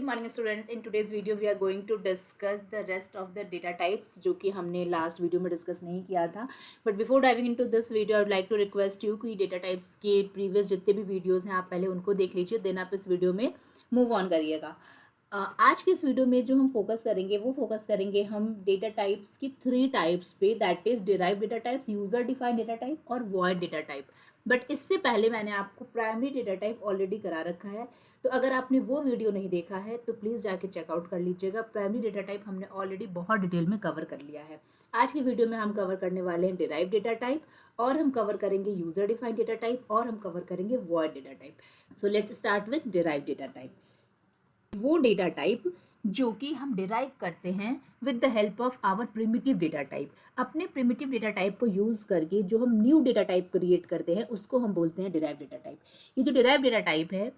Good morning students. In today's video we are going to discuss the rest of the data types जो कि हमने last video में discuss नहीं किया था. But before diving into this video I would like to request you कि data types के previous जितने भी वीडियोस हैं आप पहले उनको देख लीजिए, देन आप इस वीडियो में मूव ऑन करिएगा. आज के इस वीडियो में जो हम फोकस करेंगे हम डेटा टाइप्स की 3 टाइप्स पे, that is derive data types, user defined data type और वॉइड डेटा टाइप. बट इससे पहले मैंने आपको प्राइमरी डेटा टाइप ऑलरेडी करा रखा है, तो अगर आपने वो वीडियो नहीं देखा है तो प्लीज़ जाके चेकआउट कर लीजिएगा. प्राइमरी डेटा टाइप हमने ऑलरेडी बहुत डिटेल में कवर कर लिया है. आज की वीडियो में हम कवर करने वाले हैं डिराइव डेटा टाइप, और हम कवर करेंगे यूजर डिफाइंड डेटा टाइप, और हम कवर करेंगे void data type. So let's start with derive data type. वो डेटा टाइप जो कि हम डिराइव करते हैं with the help of our primitive data type. अपने प्रिमिटिव डेटा टाइप को यूज़ करके जो हम न्यू डेटा टाइप क्रिएट करते हैं उसको हम बोलते हैं डिराइव डेटा टाइप. ये जो डिराइव डेटा टाइप है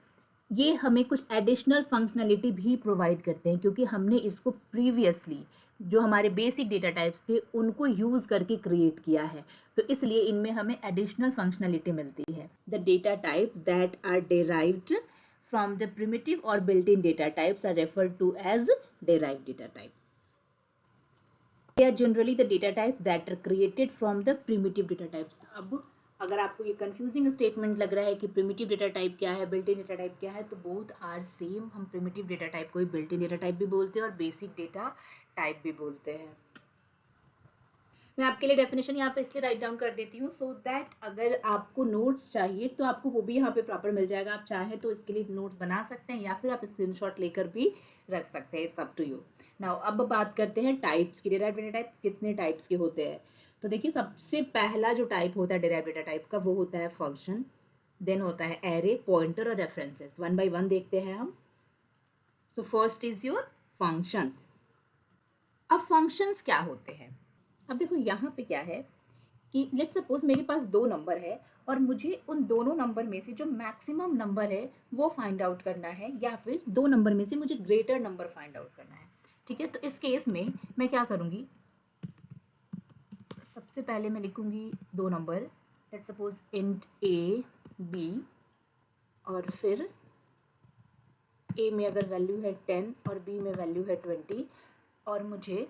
ये हमें कुछ एडिशनल फंक्शनलिटी भी प्रोवाइड करते हैं, क्योंकि हमने इसको प्रीवियसली जो हमारे बेसिक डेटा टाइप्स थे उनको यूज़ करके क्रिएट किया है, तो इसलिए इनमें हमें एडिशनल फंक्शनलिटी मिलती है. The data type that are derived from the primitive or built-in data types are referred to as derived data type. They are generally the data types that are created from the primitive data types. अब अगर आपको ये confusing statement लग रहा है कि primitive data type क्या है, बिल्ट इन डेटा टाइप क्या है, तो बोथ आर सेम. हम प्रिमिटिव डेटा टाइप को बिल्ट इन डेटा टाइप भी बोलते हैं और बेसिक डेटा टाइप भी बोलते हैं. मैं आपके लिए डेफिनेशन यहाँ पे इसलिए राइट डाउन कर देती हूँ सो दैट अगर आपको नोट्स चाहिए तो आपको वो भी यहाँ पे प्रॉपर मिल जाएगा. आप चाहें तो इसके लिए नोट्स बना सकते हैं या फिर आप स्क्रीनशॉट लेकर भी रख सकते हैं. It's up to you. Now अब बात करते हैं टाइप्स की. डिराइव्ड डेटा टाइप कितने टाइप्स के होते हैं, तो देखिए सबसे पहला जो टाइप होता है डिराइव्ड डेटा टाइप का वो होता है फंक्शन. देन होता है एरे, पॉइंटर और रेफरेंसेस. वन बाय वन देखते हैं हम. So first is your functions. अब फंक्शंस क्या होते हैं? अब देखो यहाँ पे क्या है कि लेट्स सपोज मेरे पास 2 नंबर है और मुझे उन दोनों नंबर में से जो मैक्सिमम नंबर है वो फाइंड आउट करना है, या फिर 2 नंबर में से मुझे ग्रेटर नंबर फाइंड आउट करना है. ठीक है, तो इस केस में मैं क्या करूँगी, सबसे पहले मैं लिखूँगी 2 number. Let's suppose int a b, और फिर ए में अगर वैल्यू है 10 और बी में वैल्यू है 20, और मुझे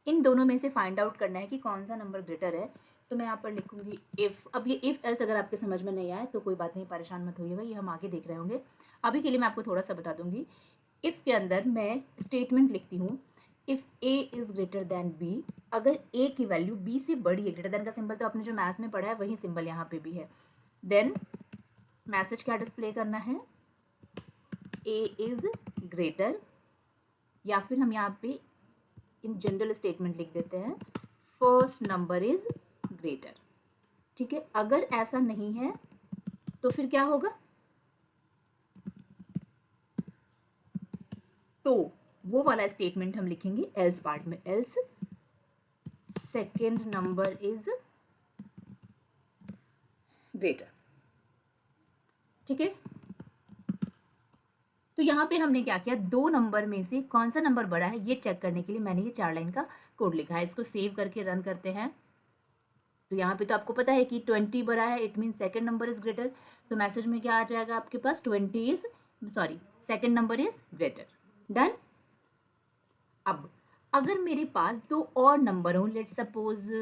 इन दोनों में से फाइंड आउट करना है कि कौन सा नंबर ग्रेटर है. तो मैं यहाँ पर लिखूंगी इफ़. अब ये इफ़ एल्स अगर आपके समझ में नहीं आए तो कोई बात नहीं, परेशान मत होइएगा, ये हम आगे देख रहे होंगे. अभी के लिए मैं आपको थोड़ा सा बता दूंगी. इफ़ के अंदर मैं स्टेटमेंट लिखती हूँ if a is greater than b. अगर ए की वैल्यू बी से बड़ी है, ग्रेटर दैन का सिंबल तो आपने जो मैथ्स में पढ़ा है वही सिंबल यहाँ पे भी है. देन मैसेज क्या डिस्प्ले करना है, ए इज़ ग्रेटर, या फिर हम यहाँ पे इन जनरल स्टेटमेंट लिख देते हैं फर्स्ट नंबर इज ग्रेटर. ठीक है, अगर ऐसा नहीं है तो फिर क्या होगा, तो वो वाला स्टेटमेंट हम लिखेंगे एल्स पार्ट में. Else second number is greater. ठीक है, तो यहाँ पे हमने क्या किया, 2 नंबर में से कौन सा नंबर बड़ा है ये चेक करने के लिए मैंने ये 4 लाइन का कोड लिखा है. इसको सेव करके रन करते हैं. तो यहाँ पे तो आपको पता है कि 20 बड़ा है, it mean second number is greater. तो मैसेज में क्या आ जाएगा आपके पास, second number is greater. Done. अब अगर मेरे पास 2 और नंबर हो, let's suppose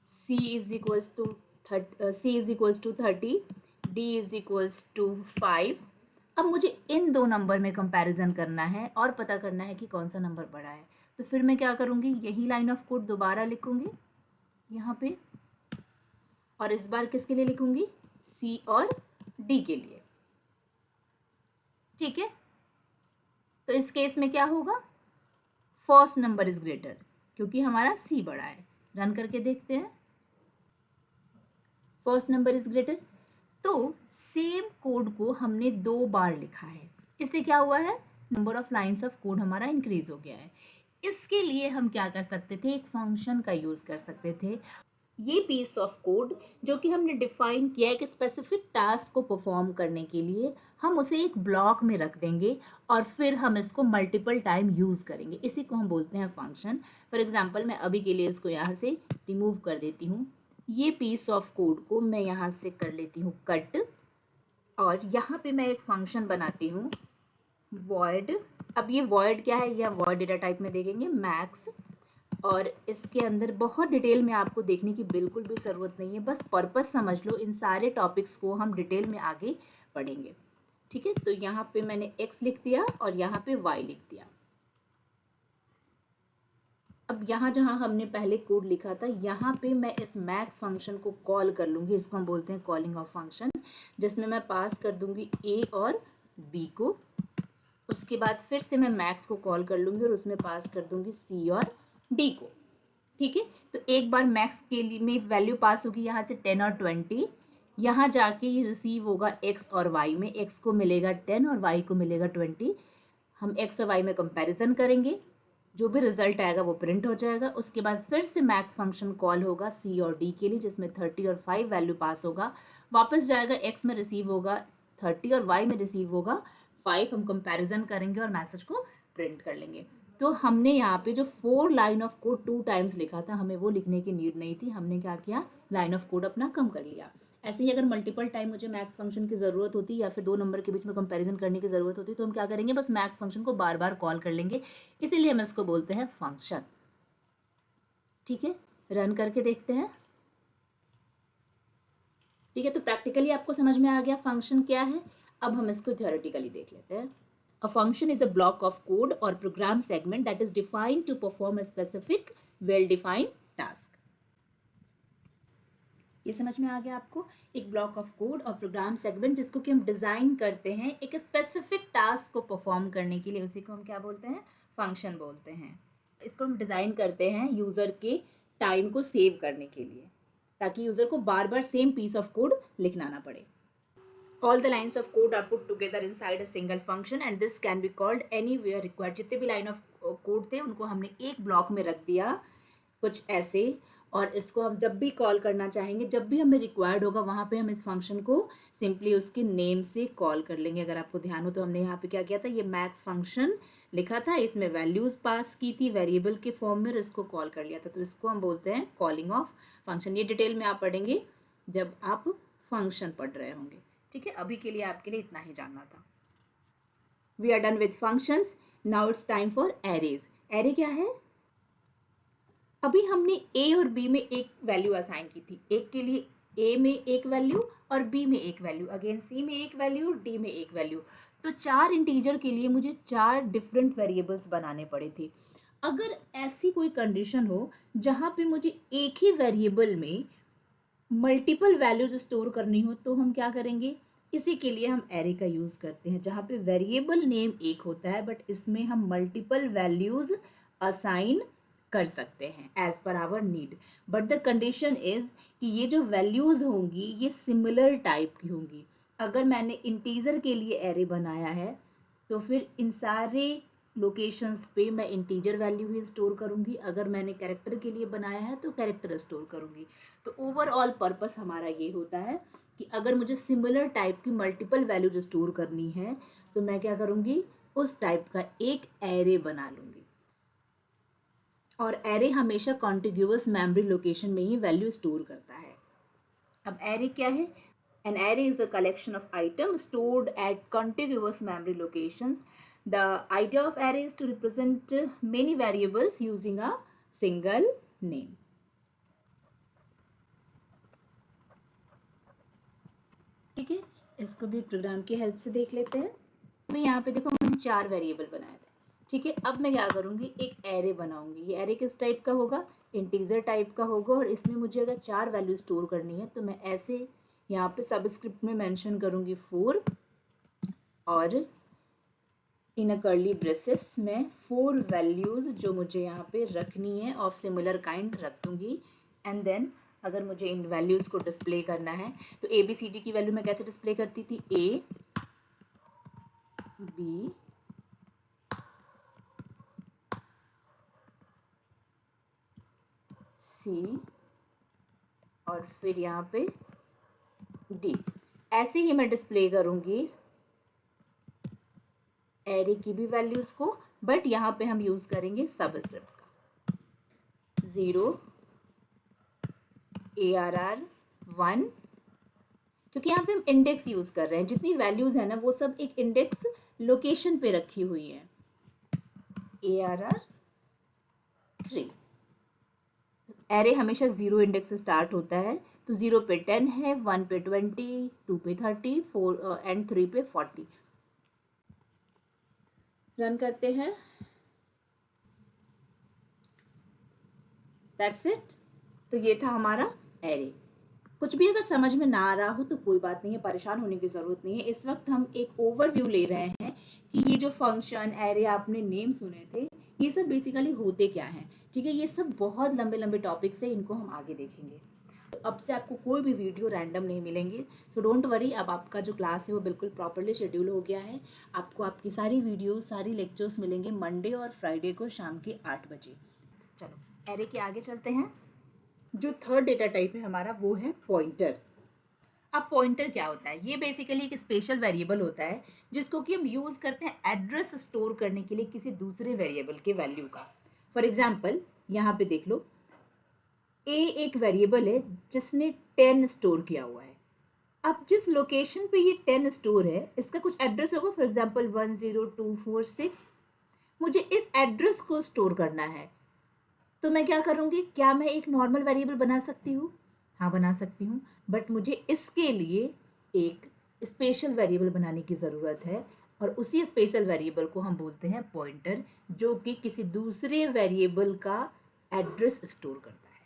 c is equals to 30, d is equals to 5. अब मुझे इन 2 नंबर में कंपैरिजन करना है और पता करना है कि कौन सा नंबर बड़ा है. तो फिर मैं क्या करूँगी, यही लाइन ऑफ कोड दोबारा लिखूँगी यहाँ पे, और इस बार किसके लिए लिखूँगी, C और D के लिए. ठीक है, तो इस केस में क्या होगा, फर्स्ट नंबर इज ग्रेटर, क्योंकि हमारा C बड़ा है. रन करके देखते हैं, फर्स्ट नंबर इज ग्रेटर. तो सेम कोड को हमने 2 बार लिखा है. इससे क्या हुआ है, number of lines of code हमारा इंक्रीज हो गया है. इसके लिए हम क्या कर सकते थे, एक फंक्शन का यूज कर सकते थे. ये पीस ऑफ कोड जो कि हमने डिफाइन किया है कि स्पेसिफिक टास्क को परफॉर्म करने के लिए हम उसे एक ब्लॉक में रख देंगे और फिर हम इसको मल्टीपल टाइम यूज़ करेंगे. इसी को हम बोलते हैं फंक्शन. फॉर एग्जांपल मैं अभी के लिए इसको यहाँ से रिमूव कर देती हूँ. ये पीस ऑफ कोड को मैं यहाँ से कर लेती हूँ कट, और यहाँ पे मैं एक फंक्शन बनाती हूँ वॉइड, अब ये वॉइड क्या है, ये वॉइड डेटा टाइप में देखेंगे मैक्स, और इसके अंदर बहुत डिटेल में आपको देखने की बिल्कुल भी ज़रूरत नहीं है, बस पर्पस समझ लो। इन सारे टॉपिक्स को हम डिटेल में आगे पढ़ेंगे, ठीक है। तो यहाँ पे मैंने x लिख दिया और यहाँ पे y लिख दिया। अब यहाँ जहाँ हमने पहले कोड लिखा था, यहाँ पे मैं इस मैक्स फंक्शन को कॉल कर लूँगी, इसको हम बोलते हैं कॉलिंग ऑफ फंक्शन, जिसमें मैं पास कर दूँगी a और b को। उसके बाद फिर से मैं मैक्स को कॉल कर लूँगी और उसमें पास कर दूँगी c और d को, ठीक है। तो एक बार मैक्स के लिए में वैल्यू पास होगी यहाँ से 10 और 20, यहाँ जाके ये रिसीव होगा x और y में, x को मिलेगा 10 और y को मिलेगा 20। हम x और y में कंपैरिजन करेंगे, जो भी रिजल्ट आएगा वो प्रिंट हो जाएगा। उसके बाद फिर से मैक्स फंक्शन कॉल होगा c और d के लिए, जिसमें 30 और 5 वैल्यू पास होगा, वापस जाएगा, x में रिसीव होगा 30 और y में रिसीव होगा 5। हम कंपैरिजन करेंगे और मैसेज को प्रिंट कर लेंगे। तो हमने यहाँ पे जो 4 लाइन ऑफ कोड 2 टाइम्स लिखा था, हमें वो लिखने की नीड नहीं थी, हमने क्या किया, लाइन ऑफ कोड अपना कम कर लिया। ऐसे ही अगर मल्टीपल टाइम मुझे मैक्स फंक्शन की ज़रूरत होती या फिर दो नंबर के बीच में कंपैरिजन करने की ज़रूरत होती तो हम क्या करेंगे, बस मैक्स फंक्शन को बार बार कॉल कर लेंगे, इसीलिए हम इसको बोलते हैं फंक्शन, ठीक है। रन करके देखते हैं, ठीक है। तो प्रैक्टिकली आपको समझ में आ गया फंक्शन क्या है। अब हम इसको थ्योरेटिकली देख लेते हैं। A function is a block of code or program segment that is defined to perform a specific well-defined task. ये समझ में आ गया आपको, एक ब्लॉक ऑफ कोड और प्रोग्राम सेगमेंट जिसको कि हम डिज़ाइन करते हैं एक स्पेसिफिक टास्क को परफॉर्म करने के लिए, उसी को हम क्या बोलते हैं, फंक्शन बोलते हैं। इसको हम डिज़ाइन करते हैं यूज़र के टाइम को सेव करने के लिए, ताकि यूज़र को बार बार सेम पीस ऑफ कोड लिखना ना पड़े। All the lines of code are put together inside a single function and this can be called anywhere required. जितने भी लाइन ऑफ कोड थे उनको हमने एक ब्लॉक में रख दिया कुछ ऐसे, और इसको हम जब भी कॉल करना चाहेंगे, जब भी हमें रिक्वायर्ड होगा, वहाँ पे हम इस फंक्शन को सिंपली उसके नेम से कॉल कर लेंगे। अगर आपको ध्यान हो तो हमने यहाँ पे क्या किया था, ये मैक्स फंक्शन लिखा था, इसमें वैल्यूज़ पास की थी वेरिएबल के फॉर्म में, इसको कॉल कर लिया था, तो इसको हम बोलते हैं कॉलिंग ऑफ फंक्शन। ये डिटेल में आप पढ़ेंगे जब आप फंक्शन पढ़ रहे होंगे, ठीक है। अभी के लिए आपके लिए इतना ही जानना था। We are done with functions, now it's time for arrays. Array क्या है, अभी हमने ए और बी में एक वैल्यू असाइन की थी, एक के लिए ए में एक वैल्यू और बी में एक वैल्यू, अगेन सी में एक वैल्यू, डी में एक वैल्यू। तो 4 इंटीजर के लिए मुझे 4 डिफरेंट वेरिएबल्स बनाने पड़े थे। अगर ऐसी कोई कंडीशन हो जहाँ पे मुझे एक ही वेरिएबल में मल्टीपल वैल्यूज स्टोर करनी हो, तो हम क्या करेंगे, इसी के लिए हम एरे का यूज़ करते हैं, जहाँ पे वेरिएबल नेम एक होता है बट इसमें हम मल्टीपल वैल्यूज असाइन कर सकते हैं as per our need. But the condition is कि ये जो वैल्यूज़ होंगी ये सिमिलर टाइप की होंगी। अगर मैंने इंटीजर के लिए एरे बनाया है तो फिर इन सारे लोकेशंस पे मैं इंटीजर वैल्यू ही स्टोर करूँगी, अगर मैंने कैरेक्टर के लिए बनाया है तो कैरेक्टर स्टोर करूँगी। तो ओवरऑल पर्पस हमारा ये होता है कि अगर मुझे सिमिलर टाइप की मल्टीपल वैल्यूज स्टोर करनी है तो मैं क्या करूँगी, उस टाइप का एक एरे बना लूँगी, और एरे हमेशा कॉन्टिग्यूअस मेमोरी लोकेशन में ही वैल्यू स्टोर करता है। अब एरे क्या है, an array is a collection of items stored at contiguous memory locations. The idea of array is to represent many variables using a single name. ठीक है, इसको भी प्रोग्राम की हेल्प से देख लेते हैं। मैं यहाँ पे देखो मैंने 4 वेरिएबल बनाए थे, ठीक है। अब मैं क्या करूँगी, एक एरे बनाऊँगी। ये एरे किस टाइप का होगा, इंटीजर टाइप का होगा, और इसमें मुझे अगर 4 वैल्यू स्टोर करनी है तो मैं ऐसे यहाँ पे सबस्क्रिप्ट में मेंशन करूँगी 4, और इन अ कर्ली ब्रेसेस में 4 वैल्यूज़ जो मुझे यहाँ पे रखनी है ऑफ सिमिलर काइंड रख दूँगी। एंड देन अगर मुझे इन वैल्यूज़ को डिस्प्ले करना है तो ए बी सी डी की वैल्यू मैं कैसे डिस्प्ले करती थी, ए बी सी और फिर यहाँ पे डी, ऐसे ही मैं डिस्प्ले करूँगी एरे की भी वैल्यूज़ को, बट यहाँ पे हम यूज़ करेंगे सबस्क्रिप्ट का 0 ARR 1 क्योंकि यहाँ पे हम इंडेक्स यूज़ कर रहे हैं, जितनी वैल्यूज़ है ना वो सब एक इंडेक्स लोकेशन पे रखी हुई है। ARR3 एरे हमेशा 0 इंडेक्स से स्टार्ट होता है, तो 0 पे 10 है, 1 पे 20, 2 पे 30, 4 एंड 3 पे 40। रन करते हैं, दैट्स इट। तो ये था हमारा एरे। कुछ भी अगर समझ में ना आ रहा हो तो कोई बात नहीं है, परेशान होने की ज़रूरत नहीं है। इस वक्त हम एक ओवरव्यू ले रहे हैं कि ये जो फंक्शन एरे आपने नेम सुने थे ये सब बेसिकली होते क्या हैं। ठीक है, ये सब बहुत लंबे लंबे टॉपिक्स है, इनको हम आगे देखेंगे। तो अब से आपको कोई भी वीडियो रैंडम नहीं मिलेंगे, सो डोंट वरी। अब आपका जो क्लास है वो बिल्कुल प्रॉपरली शेड्यूल हो गया है। आपको आपकी सारी वीडियो सारी लेक्चर्स मिलेंगे मंडे और फ्राइडे को शाम के 8 बजे। चलो एरे के आगे चलते हैं। जो थर्ड डेटा टाइप है हमारा वो है पॉइंटर। अब पॉइंटर क्या होता है? ये बेसिकली एक स्पेशल वेरिएबल होता है जिसको कि हम यूज़ करते हैं एड्रेस स्टोर करने के लिए किसी दूसरे वेरिएबल के वैल्यू का। फॉर एग्जांपल यहाँ पे देख लो, ए एक वेरिएबल है जिसने 10 स्टोर किया हुआ है। अब जिस लोकेशन पे ये 10 स्टोर है इसका कुछ एड्रेस होगा, फॉर एग्जांपल 10246। मुझे इस एड्रेस को स्टोर करना है, तो मैं क्या करूँगी? क्या मैं एक नॉर्मल वेरिएबल बना सकती हूँ? हाँ बना सकती हूँ, बट मुझे इसके लिए एक स्पेशल वेरिएबल बनाने की ज़रूरत है, और उसी स्पेशल वेरिएबल को हम बोलते हैं पॉइंटर, जो कि किसी दूसरे वेरिएबल का एड्रेस स्टोर करता है।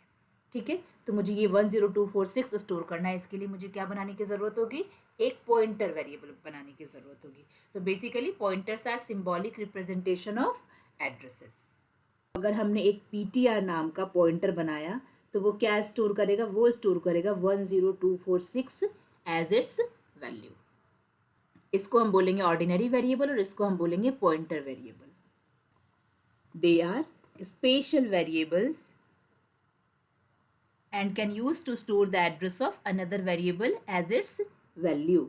ठीक है, तो मुझे ये 10246 स्टोर करना है, इसके लिए मुझे क्या बनाने की ज़रूरत होगी? एक पॉइंटर वेरिएबल बनाने की ज़रूरत होगी। So basically pointers are symbolic representation of addresses. अगर हमने एक ptr नाम का पॉइंटर बनाया तो वो क्या स्टोर करेगा? वो स्टोर करेगा 10246 एज इट्स वैल्यू। इसको हम बोलेंगे ऑर्डिनरी वेरिएबल और इसको हम बोलेंगे pointer variable. They are special variables and can use to store the address of another variable as its value.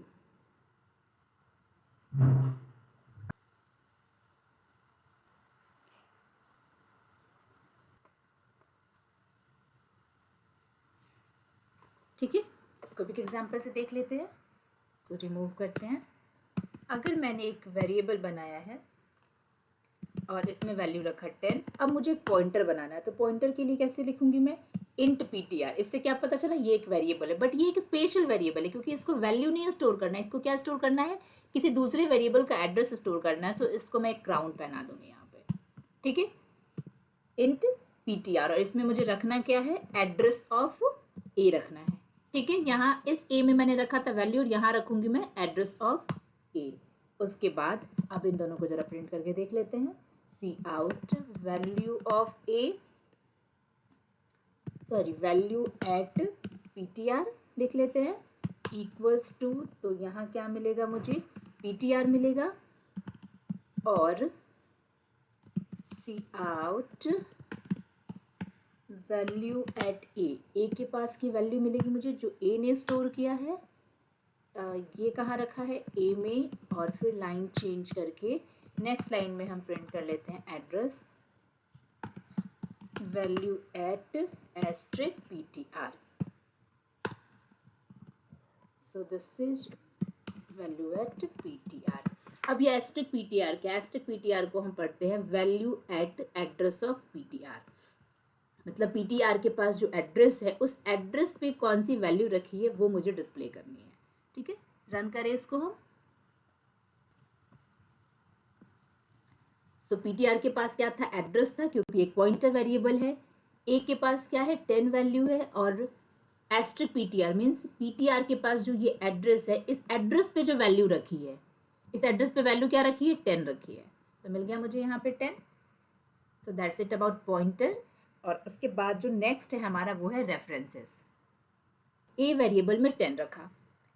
ठीक है, इसको भी एक एग्जांपल से देख लेते हैं। तो रिमूव करते हैं। अगर मैंने एक वेरिएबल बनाया है और इसमें वैल्यू रखा 10, अब मुझे एक पॉइंटर बनाना है, तो पॉइंटर के लिए कैसे लिखूंगी मैं? Int ptr। इससे क्या पता चला? ये एक वेरिएबल है, बट ये एक स्पेशल वेरिएबल है क्योंकि इसको वैल्यू नहीं स्टोर करना है। इसको क्या स्टोर करना है? किसी दूसरे वेरिएबल का एड्रेस स्टोर करना है। सो इसको मैं एक क्राउन पहना दूंगी यहाँ पे। ठीक है, इंट ptr, और इसमें मुझे रखना क्या है? एड्रेस ऑफ ए रखना है। ठीक है, यहाँ इस ए में मैंने रखा था वैल्यू और यहाँ रखूंगी मैं एड्रेस ऑफ ए। उसके बाद अब इन दोनों को जरा प्रिंट करके देख लेते हैं। Cout value of a, sorry value at ptr लिख लेते हैं, इक्वल्स टू, तो यहाँ क्या मिलेगा मुझे? ptr मिलेगा, और सी आउट वैल्यू एट ए के पास की वैल्यू मिलेगी मुझे जो ए ने स्टोर किया है। ये कहाँ रखा है? ए में, और फिर लाइन चेंज करके नेक्स्ट लाइन में हम प्रिंट कर लेते हैं address value at asterisk ptr। So this is value at ptr। अब ये एस्ट्रिक ptr क्या? एस्ट्रिक ptr को हम पढ़ते हैं value at address of ptr। मतलब ptr के पास जो एड्रेस है उस एड्रेस पे कौन सी वैल्यू रखी है वो मुझे डिस्प्ले करनी है। ठीक है, रन करें इसको हम। सो ptr के पास क्या था? एड्रेस था, क्योंकि एक पॉइंटर वेरिएबल है। ए के पास क्या है? 10 वैल्यू है, और एस्ट्रिक ptr मीन्स ptr के पास जो ये एड्रेस है, इस एड्रेस पे जो वैल्यू रखी है, इस एड्रेस पे वैल्यू क्या रखी है? 10 रखी है, तो मिल गया मुझे यहाँ पे 10। So that's it about pointer. और उसके बाद जो नेक्स्ट है हमारा वो है रेफरेंसेस। ए वेरिएबल में 10 रखा,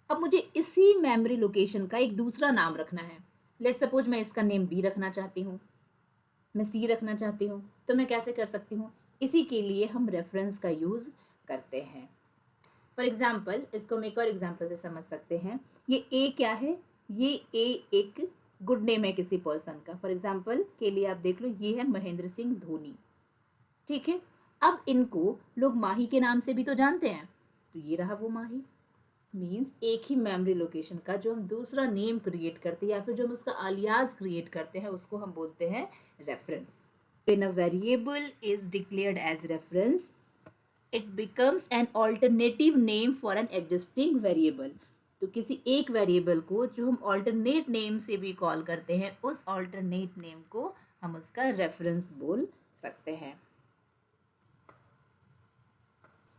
अब मुझे इसी मेमोरी लोकेशन का एक दूसरा नाम रखना है। लेट सपोज मैं इसका नेम बी रखना चाहती हूँ, मैं सी रखना चाहती हूँ, तो मैं कैसे कर सकती हूँ? इसी के लिए हम रेफरेंस का यूज़ करते हैं। फॉर एग्जाम्पल, इसको हम एक और एग्जाम्पल से समझ सकते हैं। ये ए क्या है? ये ए एक गुड नेम है किसी पर्सन का। फॉर एग्जाम्पल के लिए आप देख लो, ये है महेंद्र सिंह धोनी। ठीक है, अब इनको लोग माही के नाम से भी तो जानते हैं, तो ये रहा वो माही। मीन्स एक ही मेमोरी लोकेशन का जो हम दूसरा नेम क्रिएट करते हैं या फिर जो हम उसका अलियास क्रिएट करते हैं उसको हम बोलते हैं reference. When a variable is declared as reference, it becomes an alternative name for an existing variable. तो किसी एक वेरिएबल को जो हम ऑल्टरनेट नेम से भी कॉल करते हैं उस ऑल्टरनेट नेम को हम उसका रेफरेंस बोल सकते हैं.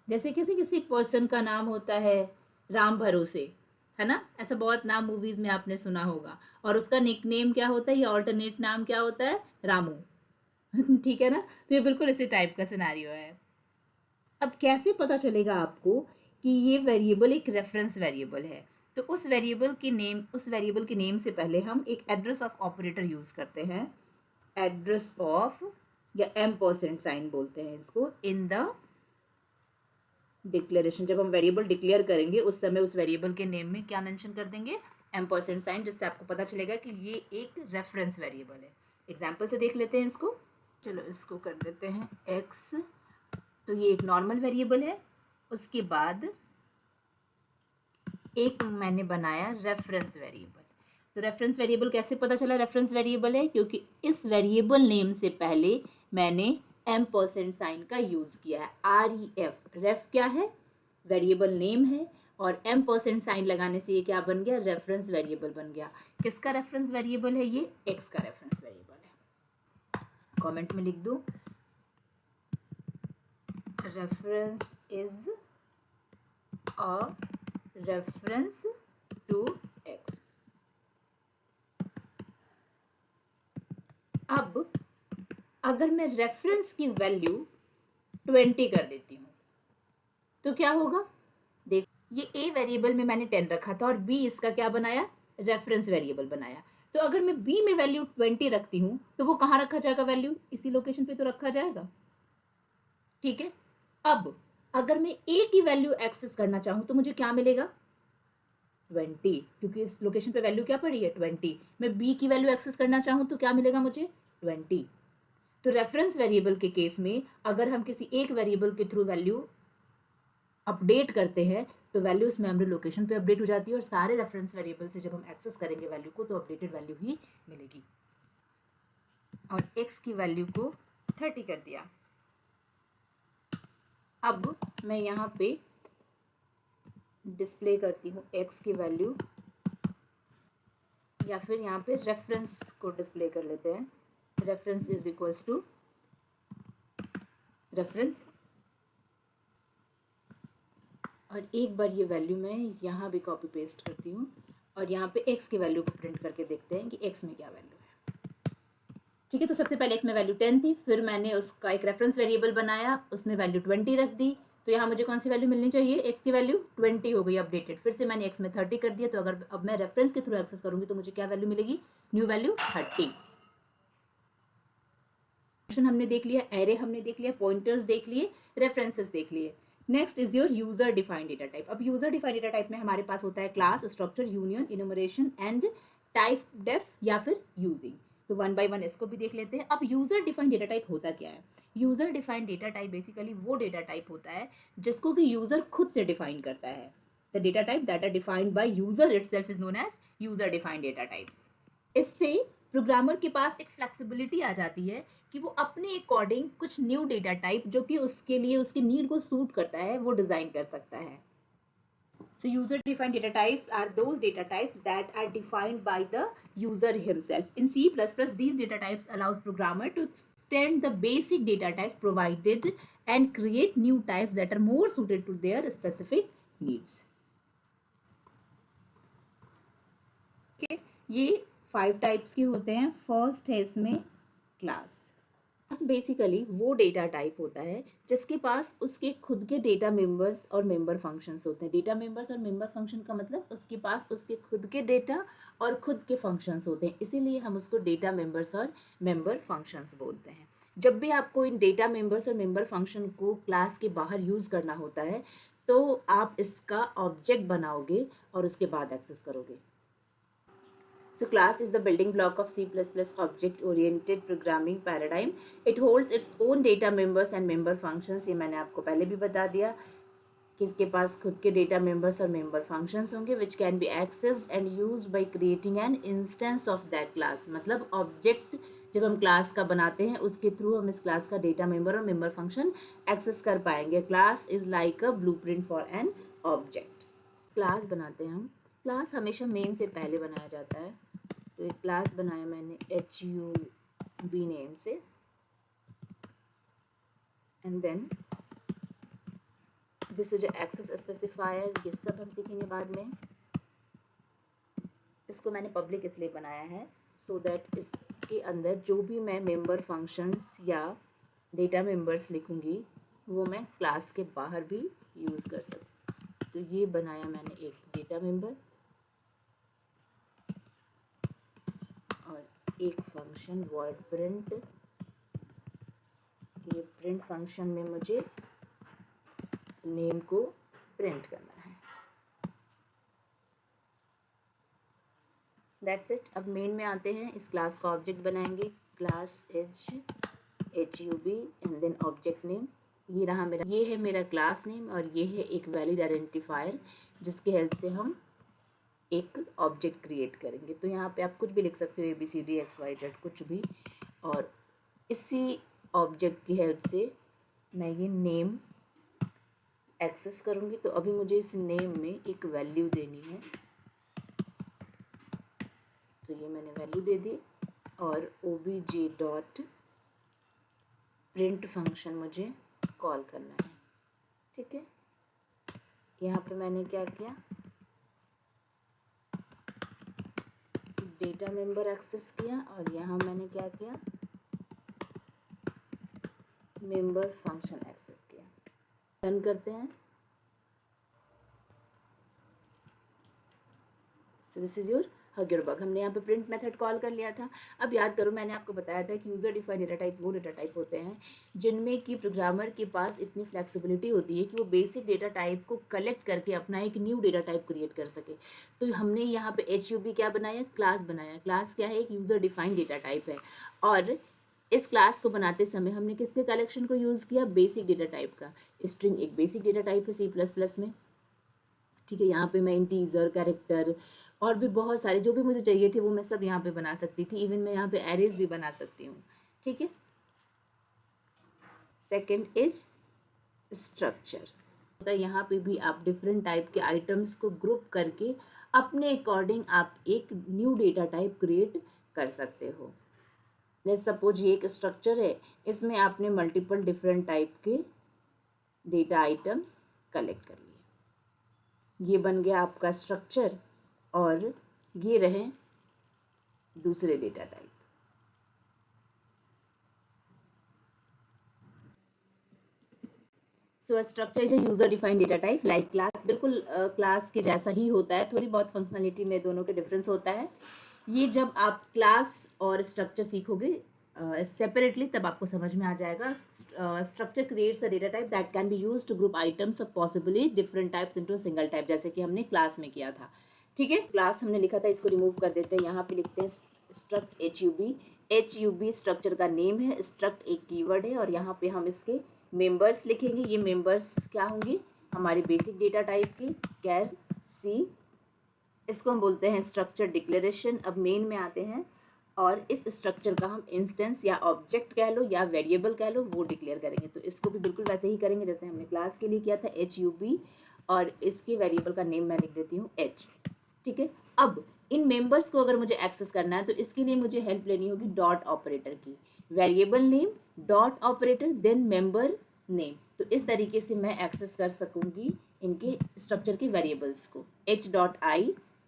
जैसे किसी किसी पर्सन का नाम होता है राम भरोसे, है ना, ऐसा बहुत नाम मूवीज में आपने सुना होगा, और उसका निकनेम क्या होता है या ऑल्टरनेट नाम क्या होता है, रामू. ठीक है ना, तो ये बिल्कुल इसी टाइप का सिनेरियो है. अब कैसे पता चलेगा आपको कि ये वेरिएबल एक रेफरेंस वेरिएबल है? तो उस वेरिएबल के नेम से पहले हम एक एड्रेस ऑफ ऑपरेटर यूज करते हैं. एड्रेस ऑफ या $% बोलते हैं इसको इन द डिक्लेरेशन. जब हम वेरिएबल डिक्लेयर करेंगे उस समय उस वेरिएबल के नेम में क्या मेंशन कर देंगे, $, जिससे आपको पता चलेगा कि ये एक रेफरेंस वेरिएबल है. एग्जाम्पल से देख लेते हैं इसको. चलो इसको कर देते हैं x. तो ये एक नॉर्मल वेरिएबल है. उसके बाद एक मैंने बनाया रेफरेंस वेरिएबल. तो रेफरेंस वेरिएबल कैसे पता चला रेफरेंस वेरिएबल है? क्योंकि इस वेरिएबल नेम से पहले मैंने $% का यूज़ किया है. REF. रेफ क्या है? वेरिएबल नेम है, और $% लगाने से ये क्या बन गया, रेफरेंस वेरिएबल बन गया. किसका रेफरेंस वेरिएबल है ये? x का रेफरेंस वेरिएबल है. कमेंट में लिख दो reference is a reference to x. अब अगर मैं रेफरेंस की वैल्यू 20 कर देती हूँ तो क्या होगा? देख, ये a वेरिएबल में मैंने 10 रखा था और b इसका क्या बनाया, रेफरेंस वेरिएबल बनाया. तो अगर मैं b में वैल्यू 20 रखती हूँ तो वो कहाँ रखा जाएगा, वैल्यू इसी लोकेशन पे तो रखा जाएगा. ठीक है. अब अगर मैं a की वैल्यू एक्सेस करना चाहूँ तो मुझे क्या मिलेगा, 20, क्योंकि इस लोकेशन पे वैल्यू क्या पड़ी है, 20. मैं b की वैल्यू एक्सेस करना चाहूँ तो क्या मिलेगा मुझे, 20. तो रेफरेंस वेरिएबल के केस में अगर हम किसी एक वेरिएबल के थ्रू वैल्यू अपडेट करते हैं तो वैल्यू उस मेमोरी लोकेशन पे अपडेट हो जाती है, और सारे रेफरेंस वेरिएबल से जब हम एक्सेस करेंगे वैल्यू को तो अपडेटेड वैल्यू ही मिलेगी. और x की वैल्यू को 30 कर दिया. अब मैं यहाँ पे डिस्प्ले करती हूँ x की वैल्यू, या फिर यहाँ पे रेफरेंस को डिस्प्ले कर लेते हैं. Reference is equals to reference, और एक बार ये वैल्यू मैं यहाँ भी कॉपी पेस्ट करती हूँ और यहाँ पे x की वैल्यू को प्रिंट करके देखते हैं कि x में क्या वैल्यू है. ठीक है. तो सबसे पहले x में वैल्यू 10 थी, फिर मैंने उसका एक रेफरेंस वेरिएबल बनाया, उसमें वैल्यू 20 रख दी. तो यहाँ मुझे कौन सी वैल्यू मिलनी चाहिए, x की वैल्यू 20 हो गई अपडेटेड. फिर से मैंने x में 30 कर दिया. तो अगर अब मैं रेफरेंस के थ्रू एक्सेस करूँगी तो मुझे क्या वैल्यू मिलेगी, न्यू वैल्यू 30. हमने देख लिया, एरे हमने देख लिया, पॉइंटर्स देख लिए, रेफरेंसेस देख लिए. Next is your user defined data type. अब यूजर डिफाइंड डेटा टाइप में हमारे पास होता है class, structure, union, enumeration and type def या फिर यूजिंग. तो वन बाय वन इसको भी देख लेते हैं. अब यूजर डिफाइंड डेटा टाइप होता क्या है? User defined data type basically वो डेटा टाइप होता है जिसको कि यूजर खुद से डिफाइन करता है. The data type that are defined by user itself is known as user defined data types. इससे प्रोग्रामर के पास एक फ्लेक्सिबिलिटी आ जाती है कि वो अपने अकॉर्डिंग कुछ न्यू डेटा टाइप जो कि उसके लिए उसकी नीड को सूट करता है वो डिज़ाइन कर सकता है. So user defined data types are those data types that are defined by the user himself. In C++, these data types allows programmer to extend the basic data types provided and create new types that are more suited to their specific needs. Okay, ये 5 types के होते हैं. First है इसमें class. Basically वो data type होता है जिसके पास उसके खुद के डेटा मेंबर्स और मेंबर फंक्शंस होते हैं. डेटा मेंबर्स और मेंबर फंक्शन का मतलब उसके पास उसके खुद के डेटा और खुद के फंक्शंस होते हैं, इसीलिए हम उसको डेटा मेंबर्स और मेंबर फंक्शंस बोलते हैं. जब भी आपको इन डेटा मेंबर्स और मेंबर फंक्शन को क्लास के बाहर यूज़ करना होता है तो आप इसका ऑब्जेक्ट बनाओगे और उसके बाद एक्सेस करोगे. So class is the building block of C++ object-oriented programming paradigm. It holds its own data members and member functions. ये मैंने आपको पहले भी बता दिया किसके पास खुद के डेटा मेंबर्स और मेंबर फंक्शंस होंगे which can be accessed and used by creating an instance of that class. मतलब ऑब्जेक्ट जब हम क्लास का बनाते हैं उसके थ्रू हम इस क्लास का डेटा मेंबर और मेंबर फंक्शन एक्सेस कर पाएंगे। Class is like a blueprint for an object. Class बनाते हैं हम, क्लास हमेशा मेन से पहले बनाया जाता है। तो एक क्लास बनाया मैंने HUB नेम से, and then this is access specifier, ये सब हम सीखेंगे बाद में। इसको मैंने पब्लिक इसलिए बनाया है सो दैट इसके अंदर जो भी मैं मेंबर फंक्शंस या डेटा मेंबर्स लिखूंगी वो मैं क्लास के बाहर भी यूज़ कर सकूँ। तो ये बनाया मैंने एक डेटा मेंबर और एक फंक्शन वर्ड प्रिंट। ये प्रिंट फंक्शन में मुझे नेम को प्रिंट करना है। That's it. अब मेन में आते हैं, इस क्लास का ऑब्जेक्ट बनाएंगे। Class HUB and then object name. ये रहा मेरा, ये है मेरा क्लास नेम और ये है एक वैलिड आइडेंटिफायर जिसकी हेल्प से हम एक ऑब्जेक्ट क्रिएट करेंगे। तो यहाँ पे आप कुछ भी लिख सकते हो, ABCD XYZ कुछ भी, और इसी ऑब्जेक्ट की हेल्प से मैं ये नेम एक्सेस करूँगी। तो अभी मुझे इस नेम में एक वैल्यू देनी है, तो ये मैंने वैल्यू दे दी और OBJ डॉट प्रिंट फंक्शन मुझे कॉल करना है। ठीक है, यहाँ पे मैंने क्या किया, डेटा मेंबर एक्सेस किया और यहाँ मैंने क्या किया, मेंबर फंक्शन एक्सेस किया। रन करते हैं। सो दिस इज योर हगर बग। हमने यहाँ पे प्रिंट मेथड कॉल कर लिया था। अब याद करो, मैंने आपको बताया था कि यूज़र डिफाइंड डेटा टाइप वो डेटा टाइप होते हैं जिनमें कि प्रोग्रामर के पास इतनी फ्लेक्सिबिलिटी होती है कि वो बेसिक डेटा टाइप को कलेक्ट करके अपना एक न्यू डेटा टाइप क्रिएट कर सके। तो हमने यहाँ पे HUB क्या बनाया, क्लास बनाया। क्लास क्या है, एक यूज़र डिफाइंड डेटा टाइप है। और इस क्लास को बनाते समय हमने किसके कलेक्शन को यूज़ किया, बेसिक डेटा टाइप का। स्ट्रिंग एक बेसिक डेटा टाइप है C++ में। ठीक है, यहाँ पे मैं इंटीजर, कैरेक्टर और भी बहुत सारे जो भी मुझे चाहिए थे वो मैं सब यहाँ पे बना सकती थी। इवन मैं यहाँ पे एरेज भी बना सकती हूँ। ठीक है, सेकंड इज स्ट्रक्चर। तो यहाँ पे भी आप डिफरेंट टाइप के आइटम्स को ग्रुप करके अपने अकॉर्डिंग आप एक न्यू डेटा टाइप क्रिएट कर सकते हो। जैसे सपोज ये एक स्ट्रक्चर है, इसमें आपने मल्टीपल डिफरेंट टाइप के डेटा आइटम्स कलेक्ट कर लिए। ये बन गया आपका स्ट्रक्चर और ये रहे दूसरे data type. So structure is a user defined data type like class. बिल्कुल क्लास के जैसा ही होता है, थोड़ी बहुत फंक्शनलिटी में दोनों के डिफरेंस होता है। ये जब आप क्लास और स्ट्रक्चर सीखोगे सेपरेटली तब आपको समझ में आ जाएगा। Structure creates a data type that can be used to group items of possibly different types into a single type, जैसे कि हमने क्लास में किया था। ठीक है, क्लास हमने लिखा था, इसको रिमूव कर देते हैं। यहाँ पे लिखते हैं स्ट्रक्ट HUB स्ट्रक्चर का नेम है, स्ट्रक्ट एक कीवर्ड है और यहाँ पे हम इसके मेंबर्स लिखेंगे। ये मेंबर्स क्या होंगे, हमारे बेसिक डेटा टाइप के कैर C। इसको हम बोलते हैं स्ट्रक्चर डिक्लेरेशन। अब मेन में आते हैं और इस स्ट्रक्चर का हम इंस्टेंस या ऑब्जेक्ट कह लो या वेरिएबल कह लो वो डिक्लेयर करेंगे। तो इसको भी बिल्कुल वैसे ही करेंगे जैसे हमने क्लास के लिए किया था, HUB, और इसके वेरिएबल का नेम मैं लिख देती हूँ H। ठीक है, अब इन मेंबर्स को अगर मुझे एक्सेस करना है तो इसके लिए मुझे हेल्प लेनी होगी डॉट ऑपरेटर की। Variable name dot operator then member name. तो इस तरीके से मैं एक्सेस कर सकूंगी इनके स्ट्रक्चर के वेरिएबल्स को। H.I,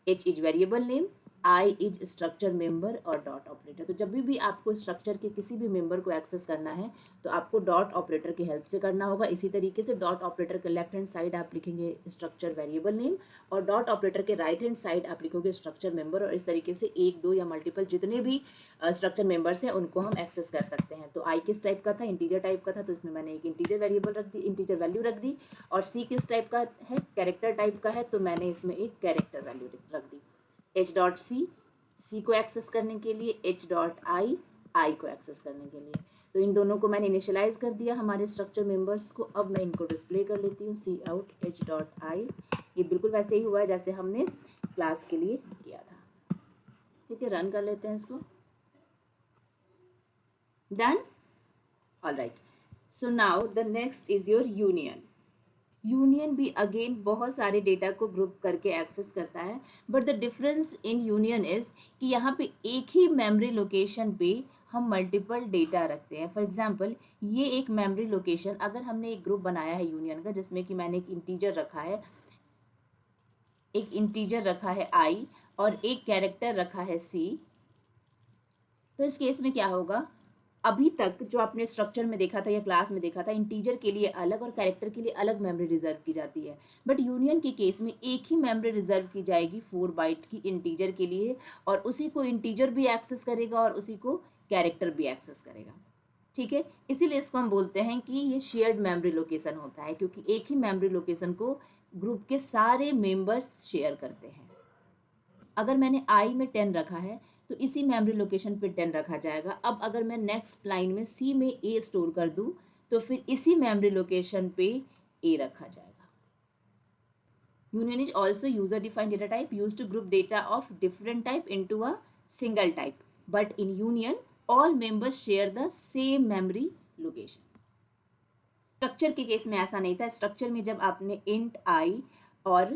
H is variable name, I is structure member और डॉट ऑपरेटर। तो जब भी आपको स्ट्रक्चर के किसी भी मेंबर को एक्सेस करना है तो आपको डॉट ऑपरेटर की हेल्प से करना होगा। इसी तरीके से डॉट ऑपरेटर के लेफ्ट हैंड साइड आप लिखेंगे स्ट्रक्चर वेरिएबल नेम और डॉट ऑपरेटर के राइट हैंड साइड आप लिखोगे स्ट्रक्चर मेंबर, और इस तरीके से एक, दो या मल्टीपल जितने भी स्ट्रक्चर मेंबर्स हैं उनको हम एक्सेस कर सकते हैं। तो I किस टाइप का था, इंटीजर टाइप का था, तो इसमें मैंने एक इंटीजर वेरिएबल रख दी, इंटीजर वैल्यू रख दी। और C किस टाइप का है, कैरेक्टर टाइप का है, तो मैंने इसमें एक कैरेक्टर वैल्यू रख दी। H.C को एक्सेस करने के लिए H.I आई को एक्सेस करने के लिए। तो इन दोनों को मैंने इनिशियलाइज कर दिया हमारे स्ट्रक्चर मेंबर्स को। अब मैं इनको डिस्प्ले कर लेती हूँ सी आउट एच डॉट आई। ये बिल्कुल वैसे ही हुआ है जैसे हमने क्लास के लिए किया था। ठीक है, रन कर लेते हैं इसको। Done, all right. So now the next is your union. Union भी अगेन बहुत सारे डेटा को ग्रुप करके एक्सेस करता है, but the difference in union is कि यहाँ पे एक ही मेमोरी लोकेशन पे हम मल्टीपल डेटा रखते हैं। फॉर एग्जांपल, ये एक मेमोरी लोकेशन, अगर हमने एक ग्रुप बनाया है यूनियन का जिसमें कि मैंने एक इंटीजर रखा है आई और एक कैरेक्टर रखा है सी, तो इस केस में क्या होगा, अभी तक जो आपने स्ट्रक्चर में देखा था या क्लास में देखा था, इंटीजर के लिए अलग और कैरेक्टर के लिए अलग मेमोरी रिजर्व की जाती है। बट यूनियन के केस में एक ही मेमोरी रिजर्व की जाएगी 4 बाइट की इंटीजर के लिए, और उसी को इंटीजर भी एक्सेस करेगा और उसी को कैरेक्टर भी एक्सेस करेगा। ठीक है, इसीलिए इसको हम बोलते हैं कि ये शेयर्ड मेमोरी लोकेशन होता है, क्योंकि एक ही मेमोरी लोकेशन को ग्रुप के सारे मेंबर्स शेयर करते हैं। अगर मैंने आई में 10 रखा है तो इसी मेमोरी लोकेशन पे 10 रखा जाएगा। अब अगर मैं नेक्स्ट लाइन में सी में ए स्टोर कर दूं तो फिर इसी मेमोरी लोकेशन पे ए रखा जाएगा। Union is also user defined data type use to group data of different type into a single type, but in union all members share the same memory location. Structure के case में ऐसा नहीं था। Structure में जब आपने int आई और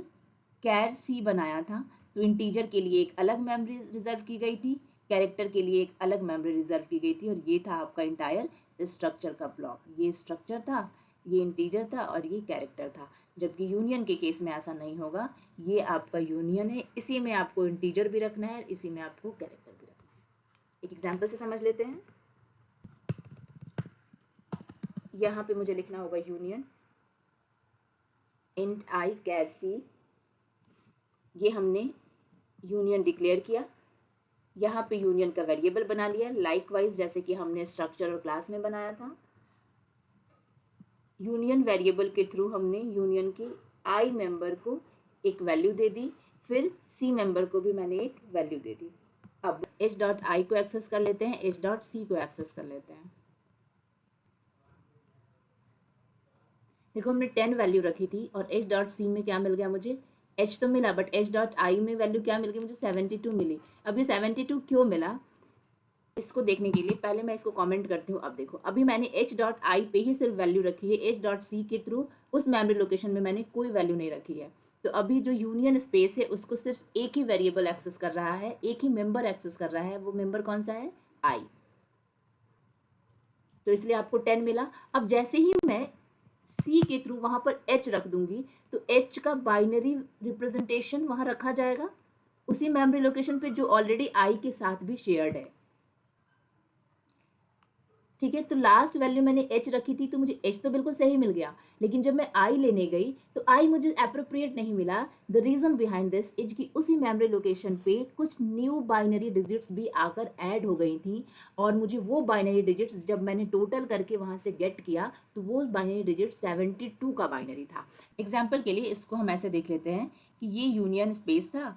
कैर सी बनाया था तो इंटीजर के लिए एक अलग मेमोरी रिजर्व की गई थी, कैरेक्टर के लिए एक अलग मेमोरी रिजर्व की गई थी, और ये था आपका इंटायर स्ट्रक्चर का ब्लॉक। ये स्ट्रक्चर था, ये इंटीजर था और ये कैरेक्टर था। जबकि यूनियन के केस में ऐसा नहीं होगा। ये आपका यूनियन है, इसी में आपको इंटीजर भी रखना है, इसी में आपको कैरेक्टर भी रखना है। एक एग्जाम्पल से समझ लेते हैं। यहाँ पे मुझे लिखना होगा यूनियन इंट आई कैर सी। ये हमने यूनियन डिक्लेयर किया, यहाँ पे यूनियन का वेरिएबल बना लिया लाइकवाइज जैसे कि हमने स्ट्रक्चर और क्लास में बनाया था। यूनियन वेरिएबल के थ्रू हमने यूनियन के आई मेंबर को एक वैल्यू दे दी, फिर सी मेंबर को भी मैंने एक वैल्यू दे दी। अब एच डॉट आई को एक्सेस कर लेते हैं, एच डॉट सी को एक्सेस कर लेते हैं। देखो हमने 10 वैल्यू रखी थी और एच डॉट सी में क्या मिल गया मुझे, एच तो मिला, बट एच डॉट आई में वैल्यू क्या मिल गई मुझे, 72 मिली। अब ये 72 क्यों मिला, इसको देखने के लिए पहले मैं इसको कमेंट करती हूँ। अब देखो, अभी मैंने एच डॉट आई पे ही सिर्फ वैल्यू रखी है, एच डॉट सी के थ्रू उस मेमोरी लोकेशन में मैंने कोई वैल्यू नहीं रखी है। तो अभी जो यूनियन स्पेस है उसको सिर्फ एक ही वेरिएबल एक्सेस कर रहा है, एक ही मेंबर एक्सेस कर रहा है। वो मेंबर कौन सा है, आई। तो इसलिए आपको 10 मिला। अब जैसे ही मैं सी के थ्रू वहां पर एच रख दूंगी तो एच का बाइनरी रिप्रेजेंटेशन वहां रखा जाएगा उसी मेमोरी लोकेशन पे जो ऑलरेडी आई के साथ भी शेयर्ड है। ठीक है, तो लास्ट वैल्यू मैंने एच रखी थी तो मुझे एच तो बिल्कुल सही मिल गया, लेकिन जब मैं आई लेने गई तो आई मुझे अप्रोप्रिएट नहीं मिला। The reason behind this is कि उसी मेमोरी लोकेशन पे कुछ न्यू बाइनरी डिजिट्स भी आकर ऐड हो गई थी, और मुझे वो बाइनरी डिजिट्स जब मैंने टोटल करके वहां से गेट किया तो वो बाइनरी डिजिट 72 का बाइनरी था। एग्जाम्पल के लिए इसको हम ऐसे देख लेते हैं कि ये यूनियन स्पेस था,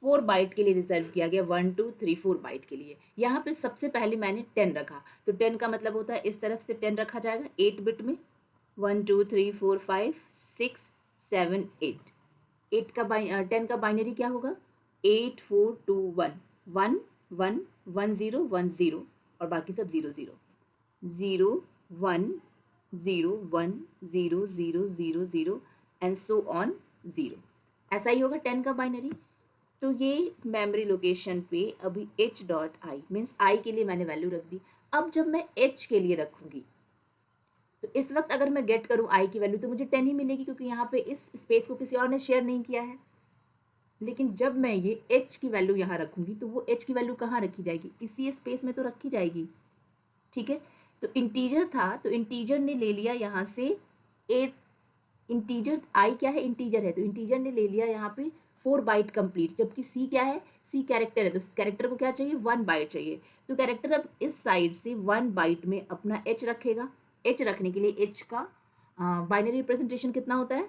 4 बाइट के लिए रिजर्व किया गया, 1 2 3 4 बाइट के लिए। यहाँ पे सबसे पहले मैंने 10 रखा, तो 10 का मतलब होता है इस तरफ से 10 रखा जाएगा 8 बिट में, 1 2 3 4 5 6 7 8। 10 का बाइनरी क्या होगा, 8 4 2 1 1 1 1 0 1 0 और बाकी सब 0 0 0 1 0 1 0 0 0 0 एंड सो ऑन 0। ऐसा ही होगा 10 का बाइनरी। तो ये मेमोरी लोकेशन पे अभी H dot I means I के लिए मैंने वैल्यू रख दी। अब जब मैं एच के लिए रखूंगी तो इस वक्त अगर मैं गेट करूं आई की वैल्यू तो मुझे 10 ही मिलेगी, क्योंकि यहाँ पे इस स्पेस को किसी और ने शेयर नहीं किया है। लेकिन जब मैं ये एच की वैल्यू यहाँ रखूंगी तो वो एच की वैल्यू कहाँ रखी जाएगी, इसी स्पेस में तो रखी जाएगी। ठीक है, तो इंटीजर था तो इंटीजर ने ले लिया यहाँ से 8। इंटीजर आई क्या है, इंटीजर है, तो इंटीजर ने ले लिया यहाँ पे 4 बाइट कंप्लीट, जबकि सी क्या है, सी कैरेक्टर है, तो कैरेक्टर को क्या चाहिए, 1 बाइट चाहिए। तो कैरेक्टर अब इस साइड से 1 बाइट में अपना एच रखेगा। एच रखने के लिए एच का बाइनरी रिप्रेजेंटेशन कितना होता है,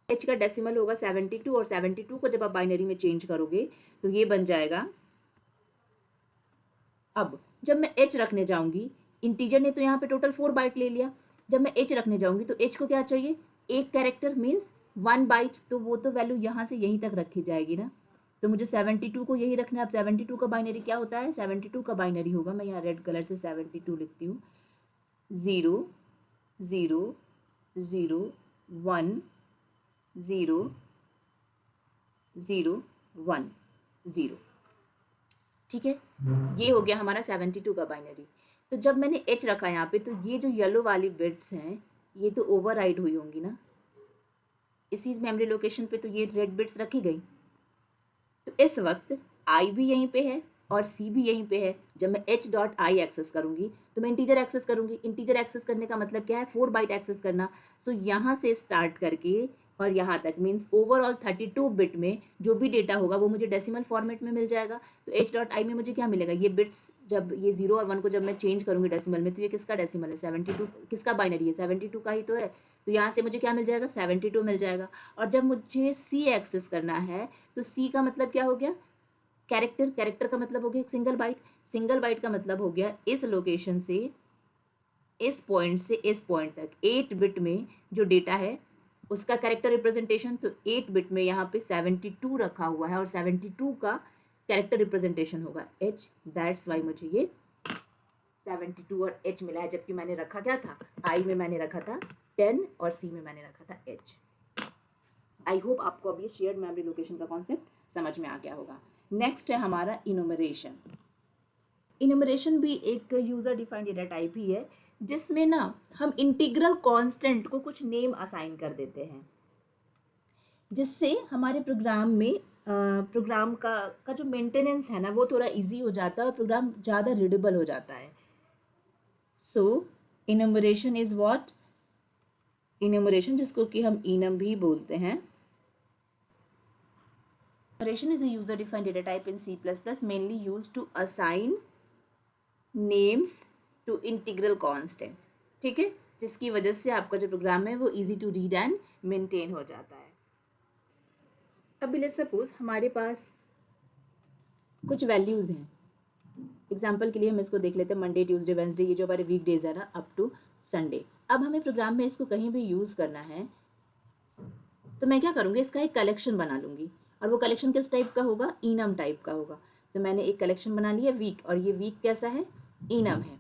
एच का डेसिमल होगा 72, और 72 को जब आप बाइनरी में चेंज करोगे तो ये बन जाएगा। अब जब मैं एच रखने जाऊंगी, इंटीजर ने तो यहाँ पे टोटल 4 बाइट ले लिया, जब मैं एच रखने जाऊंगी तो एच को क्या चाहिए, एक कैरेक्टर मीन्स 1 बाइट, तो वो तो वैल्यू यहाँ से यहीं तक रखी जाएगी ना। तो मुझे 72 को यही रखना है। अब 72 का बाइनरी क्या होता है, 72 का बाइनरी होगा, मैं यहाँ रेड कलर से 72 लिखती हूँ, 0 0 0 1 0 0 1 0। ठीक है, ये हो गया हमारा 72 का बाइनरी। तो जब मैंने एच रखा यहाँ पे, तो ये जो येलो वाली बिट्स हैं ये तो ओवरराइड हुई होंगी ना, इसी मेमोरी लोकेशन पे तो ये रेड बिट्स रखी गई। तो इस वक्त आई भी यहीं पे है और सी भी यहीं पे है। जब मैं एच डॉट आई एक्सेस करूंगी तो मैं इंटीजर एक्सेस करूंगी। इंटीजर एक्सेस करने का मतलब क्या है, 4 बाइट एक्सेस करना। सो यहाँ से स्टार्ट करके और यहाँ तक मीन्स ओवरऑल 32 बिट में जो भी डेटा होगा वो मुझे डेसिमल फॉर्मेट में मिल जाएगा। तो एच डॉट आई में मुझे क्या मिलेगा, ये बिट्स जब ये 0 और 1 को जब मैं चेंज करूंगी डेसिमल में, तो ये किसका डेसिमल है, 72 किसका बाइनरी है, 72 का ही तो है। तो यहाँ से मुझे क्या मिल जाएगा, 72 मिल जाएगा। और जब मुझे सी एक्सेस करना है तो सी का मतलब क्या हो गया, कैरेक्टर, कैरेक्टर का मतलब हो गया एक सिंगल बाइट, सिंगल बाइट का मतलब हो गया इस लोकेशन से इस पॉइंट से इस पॉइंट तक 8 बिट में जो डेटा है उसका कैरेक्टर रिप्रेजेंटेशन। तो 8 बिट में यहाँ पे 72 रखा हुआ है और 72 का कैरेक्टर रिप्रेजेंटेशन होगा एच, दैट्स वाई मुझे ये 72 और एच मिला है। जबकि मैंने रखा क्या था, आई में मैंने रखा था 10 और सी में मैंने रखा था एच। आई होप आपको अब ये शेयर्ड मेमोरी लोकेशन का कॉन्सेप्ट समझ में आ गया होगा। नेक्स्ट है हमारा इनुमरेशन। इनुमरेशन भी एक यूजर डिफाइंड डेटा टाइप ही है, जिसमें ना हम इंटीग्रल कांस्टेंट को कुछ नेम असाइन कर देते हैं, जिससे हमारे प्रोग्राम में प्रोग्राम का जो मेंटेनेंस है ना वो थोड़ा इजी हो जाता है और प्रोग्राम ज़्यादा रीडेबल हो जाता है। सो इनुमरेशन इज व्हाट, इनुमरेशन जिसको कि हम इनम भी बोलते हैं, enumeration is a user defined data type in C++ mainly used to assign names to integral constant। ठीक है, जिसकी वजह से आपका जो प्रोग्राम है वो easy to read and maintain हो जाता है। अब लेट्स सपोज हमारे पास कुछ वैल्यूज़ हैं, एग्जाम्पल के लिए हम इसको देख लेते हैं, मंडे ट्यूसडे वेंसडे, ये जो हमारे वीक डेज है ना अप टू संडे। अब हमें प्रोग्राम में इसको कहीं भी यूज़ करना है तो मैं क्या करूँगी, इसका एक कलेक्शन बना लूँगी और वो कलेक्शन किस टाइप का होगा, इनम टाइप का होगा। तो मैंने एक कलेक्शन बना लिया वीक, और ये वीक कैसा है, इनम है।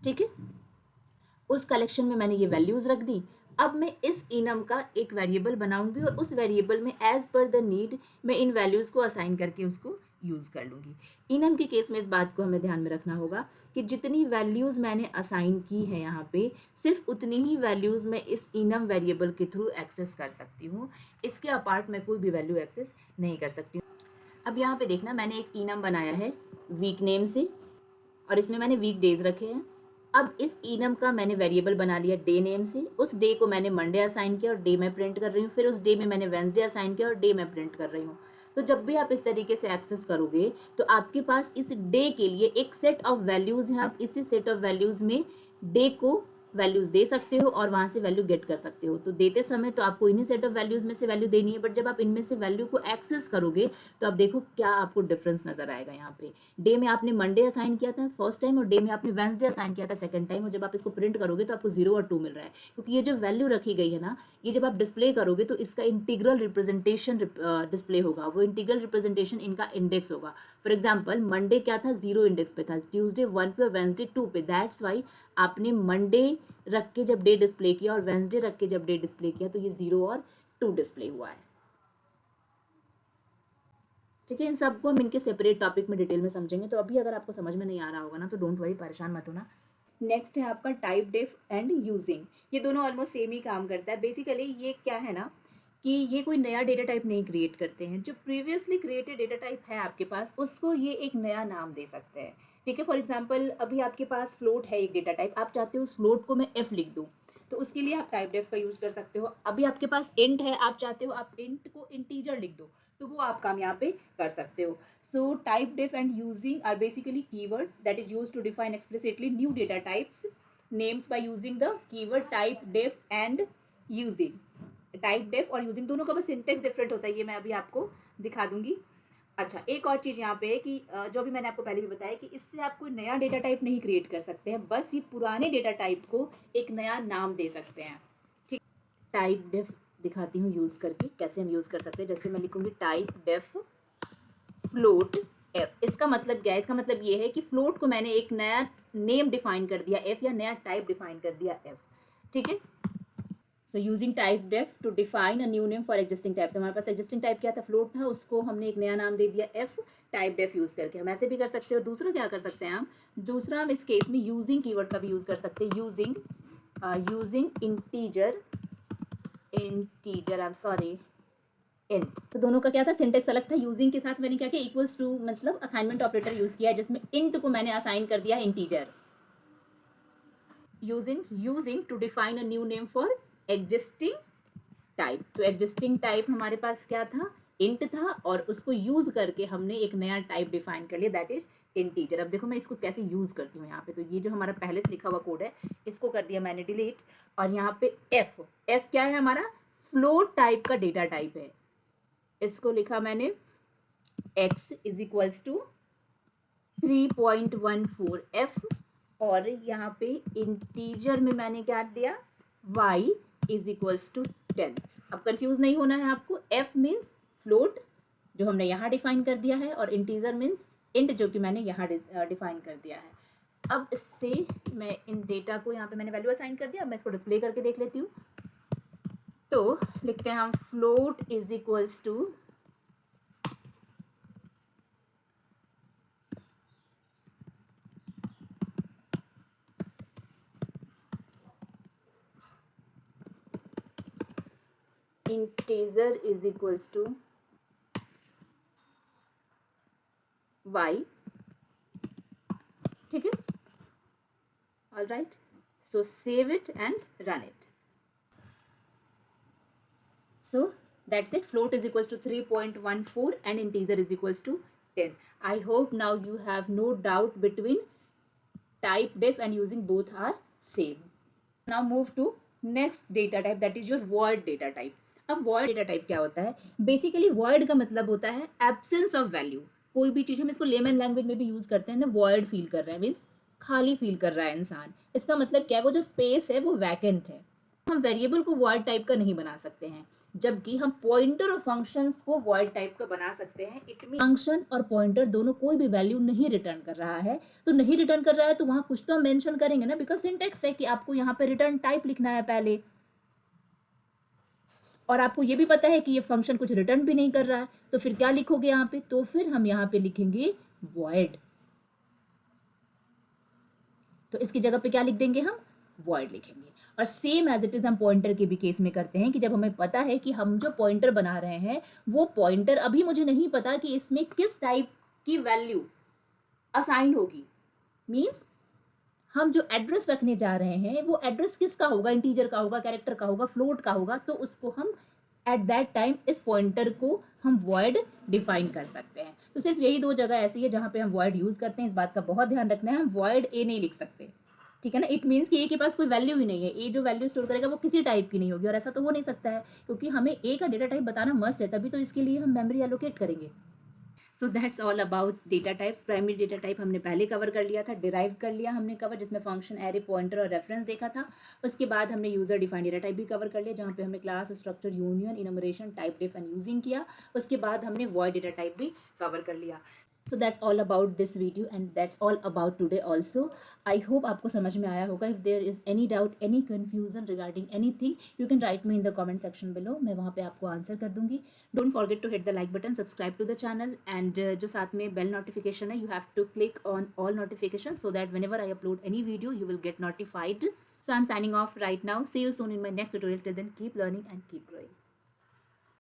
ठीक है, उस कलेक्शन में मैंने ये वैल्यूज़ रख दी। अब मैं इस इनम का एक वेरिएबल बनाऊंगी और उस वेरिएबल में एज पर द नीड मैं इन वैल्यूज़ को असाइन करके उसको यूज़ कर लूँगी। इनम के केस में इस बात को हमें ध्यान में रखना होगा कि जितनी वैल्यूज़ मैंने असाइन की है यहाँ पे, सिर्फ उतनी ही वैल्यूज़ मैं इस इनम वेरिएबल के थ्रू एक्सेस कर सकती हूँ। इसके अपार्ट मैं कोई भी वैल्यू एक्सेस नहीं कर सकती हूँ। अब यहाँ पे देखना, मैंने एक इनम बनाया है वीक नेम से और इसमें मैंने वीक डेज रखे हैं। अब इस इनम का मैंने वेरिएबल बना लिया डे नेम से, उस डे को मैंने मंडे असाइन किया और डे में प्रिंट कर रही हूँ। फिर उस डे में मैंने वेंसडे असाइन किया और डे में प्रिंट कर रही हूँ। तो जब भी आप इस तरीके से एक्सेस करोगे तो आपके पास इस डे के लिए एक सेट ऑफ वैल्यूज़ हैं। आप इसी सेट ऑफ वैल्यूज़ में डे को वैल्यूज़ दे सकते हो और वहाँ से वैल्यू गेट कर सकते हो। तो देते समय तो आपको इन्हीं सेट ऑफ वैल्यूज़ में से वैल्यू देनी है, बट जब आप इनमें से वैल्यू को एक्सेस करोगे तो आप देखो क्या आपको डिफरेंस नजर आएगा। यहाँ पे डे में आपने मंडे असाइन किया था फर्स्ट टाइम और डे में आपने वेंसडे असाइन किया था सेकंड टाइम, और जब आप इसको प्रिंट करोगे तो आपको 0 और 2 मिल रहा है, क्योंकि ये जो वैल्यू रखी गई है ना, ये जब आप डिस्प्ले करोगे तो इसका इंटीग्रल रिप्रेजेंटेशन डिस्प्ले होगा। वो इंटीग्रल रिप्रेजेंटेशन इनका इंडेक्स होगा। फॉर एग्जाम्पल मंडे क्या था, 0 इंडेक्स पे था, ट्यूसडे 1 पे और वेंसडे 2 पे। दैट्स वाई आपने मंडे रख के जब डे डिस्प्ले किया और वेंसडे रख के जब डे डिस्प्ले किया तो ये 0 और 2 डिस्प्ले हुआ है। ठीक है, इन सबको हम इनके सेपरेट टॉपिक में डिटेल में समझेंगे। तो अभी अगर आपको समझ में नहीं आ रहा होगा ना तो डोंट वरी, परेशान मत होना। नेक्स्ट है आपका टाइप डेफ एंड यूजिंग। ये दोनों ऑलमोस्ट सेम ही काम करता है। बेसिकली ये क्या है ना कि ये कोई नया डेटा टाइप नहीं क्रिएट करते हैं। जो प्रीवियसली क्रिएटेड डेटा टाइप है आपके पास उसको ये एक नया नाम दे सकते हैं। ठीक है, फॉर एग्जाम्पल अभी आपके पास फ्लोट है एक डेटा टाइप, आप चाहते हो उस फ्लोट को मैं एफ लिख दूँ तो उसके लिए आप टाइप डेफ का यूज़ कर सकते हो। अभी आपके पास इंट है, आप चाहते हो आप इंट को इंटीजर लिख दो तो वो आप काम यहाँ पे कर सकते हो। So type def and using are basically keywords that is used to define explicitly new data types names by using the keyword type def and using। Type def और यूजिंग दोनों का बस सिंटेक्स डिफरेंट होता है, ये मैं अभी आपको दिखा दूंगी। अच्छा, एक और चीज़ यहाँ पे है कि जो भी मैंने आपको पहले भी बताया कि इससे आप कोई नया डेटा टाइप नहीं क्रिएट कर सकते हैं, बस ये पुराने डेटा टाइप को एक नया नाम दे सकते हैं। ठीक, टाइप डेफ दिखाती हूँ यूज़ करके कैसे हम यूज़ कर सकते हैं। जैसे मैं लिखूँगी टाइप डेफ फ्लोट एफ। इसका मतलब क्या है? इसका मतलब ये है कि फ्लोट को मैंने एक नया नेम डिफाइन कर दिया एफ, या नया टाइप डिफाइन कर दिया एफ। ठीक है, so using type def to define a new name for existing type. तो हमारे पास एग्जिस्टिंग टाइप क्या था? फ्लोट था, उसको हमने एक नया नाम दे दिया एफ टाइप डेफ यूज करके। हम ऐसे भी कर सकते हो। दूसरा क्या कर सकते हैं हम? दूसरा हम इस केस में यूजिंग कीवर्ड का भी यूज कर सकते हैं। Using integer I am sorry इन। तो दोनों का क्या था? सिंटेक्स अलग था। यूजिंग के साथ मैंने क्या किया? इक्वल्स टू मतलब असाइनमेंट ऑपरेटर यूज किया है, जिसमें इंट को मैंने असाइन कर दिया integer. Using to define a new name for existing type. तो एग्जिस्टिंग टाइप हमारे पास क्या था? इंट था, और उसको यूज करके हमने एक नया टाइप डिफाइन कर लिया, दैट इज इंटीजर। अब देखो मैं इसको कैसे यूज करती हूँ यहाँ पे। तो ये जो हमारा पहले से लिखा हुआ कोड है, इसको कर दिया मैंने डिलीट। और यहाँ पे एफ क्या है? हमारा फ्लोट टाइप का डेटा टाइप है। इसको लिखा मैंने x is equals to 3.14 F, और यहाँ पे इंटीजर में मैंने क्या दिया? y is equals to 10। अब कंफ्यूज नहीं होना है आपको। f मीन्स फ्लोट जो हमने यहाँ डिफाइन कर दिया है, और इंटीजर मीन्स इंट जो कि मैंने यहाँ डिफाइन कर दिया है। अब इससे मैं इन डेटा को यहाँ पे मैंने वैल्यू असाइन कर दिया। अब मैं इसको डिस्प्ले करके देख लेती हूँ। तो लिखते हैं हम float is equals to integer is equals to y. ठीक है, all right, so save it and run it. So that's it. Float is equals to 3.14 and integer is equals to 10. I hope now you have no doubt between type def and using both are same. Now move to next data type, that is your void data type. अब void data type क्या होता है? Basically void का मतलब होता है absence of value। कोई भी चीज, हम इसको लेमन लैंग्वेज में भी यूज करते हैं ना, void फील कर रहा है मीन्स खाली फील कर रहा है इंसान। इसका मतलब क्या है? वो जो स्पेस है वो वैकेंट है। हम वेरिएबल को void टाइप का नहीं बना सकते हैं, जबकि हम पॉइंटर और फंक्शंस को void टाइप का बना सकते हैं। इट मीन फंक्शन और पॉइंटर दोनों कोई भी वैल्यू नहीं रिटर्न कर रहा है। तो नहीं रिटर्न कर रहा है तो वहां कुछ तो मेंशन करेंगे ना, बिकॉज सिंटेक्स है कि आपको यहाँ पे रिटर्न टाइप लिखना है पहले, और आपको ये भी पता है कि ये फंक्शन कुछ रिटर्न भी नहीं कर रहा है। तो फिर क्या लिखोगे यहाँ पे? तो फिर हम यहाँ पे लिखेंगे void। तो इसकी जगह पे क्या लिख देंगे? हम void लिखेंगे। और सेम एज इट इज हम पॉइंटर के भी केस में करते हैं कि जब हमें पता है कि हम जो पॉइंटर बना रहे हैं वो पॉइंटर अभी मुझे नहीं पता कि इसमें किस टाइप की वैल्यू असाइन होगी, मीन्स हम जो एड्रेस रखने जा रहे हैं वो एड्रेस किसका होगा? इंटीजर का होगा, कैरेक्टर का होगा, फ्लोट का होगा। तो उसको हम एट दैट टाइम इस पॉइंटर को हम वॉइड डिफाइन कर सकते हैं। तो सिर्फ यही दो जगह ऐसी है जहां पे हम वॉइड यूज करते हैं। इस बात का बहुत ध्यान रखना है, हम वॉइड ए नहीं लिख सकते। ठीक है ना? इट मीन्स कि ए के पास कोई वैल्यू ही नहीं है। ए जो वैल्यू स्टोर करेगा वो किसी टाइप की नहीं होगी, और ऐसा तो हो नहीं सकता है, क्योंकि हमें ए का डेटा टाइप बताना मस्ट है, तभी तो इसके लिए हम मेमोरी एलोकेट करेंगे। So that's all about data type. Primary data type हमने पहले कवर कर लिया था, डिराइव कर लिया हमने कवर, जिसमें फंक्शन, एरे, पॉइंटर और रेफरेंस देखा था। उसके बाद हमने यूजर डिफाइंड डेटा टाइप भी कवर कर लिया, जहाँ पे हमने class, structure, union, enumeration, typedef and using किया। उसके बाद हमने वॉइड डेटा टाइप भी कवर कर लिया। So that's all about this video, and that's all about today also. I hope आपको समझ में आया होगा. If there is any doubt, any confusion regarding anything, you can write me in the comment section below. मैं वहाँ पे आपको answer कर दूंगी. Don't forget to hit the like button, subscribe to the channel, and जो साथ में bell notification है, you have to click on all notifications so that whenever I upload any video, you will get notified. So I'm signing off right now. See you soon in my next tutorial. Till then, keep learning and keep growing.